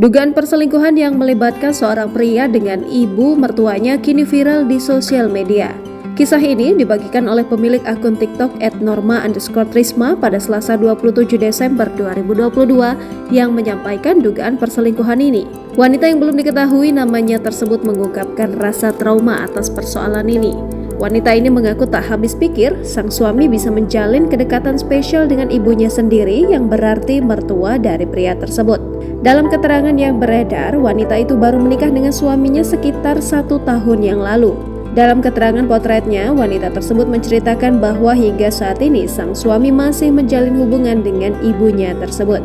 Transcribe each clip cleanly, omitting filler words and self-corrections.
Dugaan perselingkuhan yang melibatkan seorang pria dengan ibu mertuanya kini viral di sosial media. Kisah ini dibagikan oleh pemilik akun TikTok @norma_trisma pada Selasa 27 Desember 2022 yang menyampaikan dugaan perselingkuhan ini. Wanita yang belum diketahui namanya tersebut mengungkapkan rasa trauma atas persoalan ini. Wanita ini mengaku tak habis pikir sang suami bisa menjalin kedekatan spesial dengan ibunya sendiri yang berarti mertua dari pria tersebut. Dalam keterangan yang beredar, wanita itu baru menikah dengan suaminya sekitar 1 tahun yang lalu. Dalam keterangan potretnya, wanita tersebut menceritakan bahwa hingga saat ini sang suami masih menjalin hubungan dengan ibunya tersebut.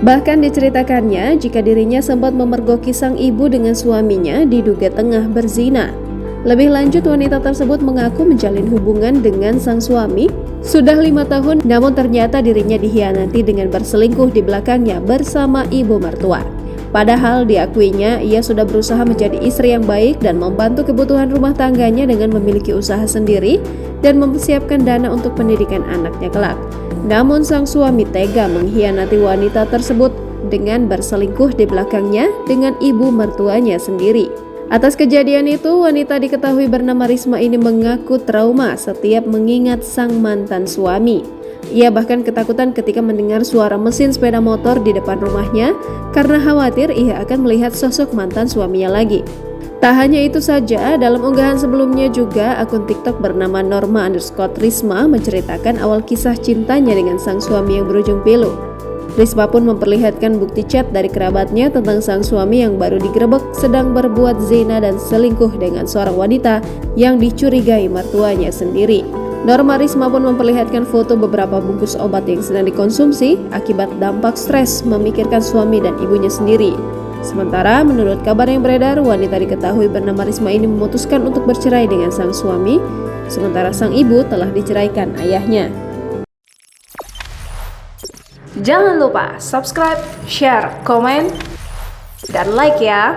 Bahkan diceritakannya jika dirinya sempat memergoki sang ibu dengan suaminya diduga tengah berzina. Lebih lanjut, wanita tersebut mengaku menjalin hubungan dengan sang suami sudah 5 tahun, namun ternyata dirinya dikhianati dengan berselingkuh di belakangnya bersama ibu mertua. Padahal diakuinya ia sudah berusaha menjadi istri yang baik dan membantu kebutuhan rumah tangganya dengan memiliki usaha sendiri dan mempersiapkan dana untuk pendidikan anaknya kelak. Namun sang suami tega mengkhianati wanita tersebut dengan berselingkuh di belakangnya dengan ibu mertuanya sendiri. Atas kejadian itu, wanita diketahui bernama Risma ini mengaku trauma setiap mengingat sang mantan suami. Ia bahkan ketakutan ketika mendengar suara mesin sepeda motor di depan rumahnya karena khawatir ia akan melihat sosok mantan suaminya lagi. Tak hanya itu saja, dalam unggahan sebelumnya juga akun TikTok bernama norma_trisma menceritakan awal kisah cintanya dengan sang suami yang berujung pilu. Risma pun memperlihatkan bukti chat dari kerabatnya tentang sang suami yang baru digerebek sedang berbuat zina dan selingkuh dengan seorang wanita yang dicurigai mertuanya sendiri. Norma Risma pun memperlihatkan foto beberapa bungkus obat yang sedang dikonsumsi akibat dampak stres memikirkan suami dan ibunya sendiri. Sementara menurut kabar yang beredar, wanita diketahui bernama Risma ini memutuskan untuk bercerai dengan sang suami, sementara sang ibu telah diceraikan ayahnya. Jangan lupa subscribe, share, komen, dan like ya!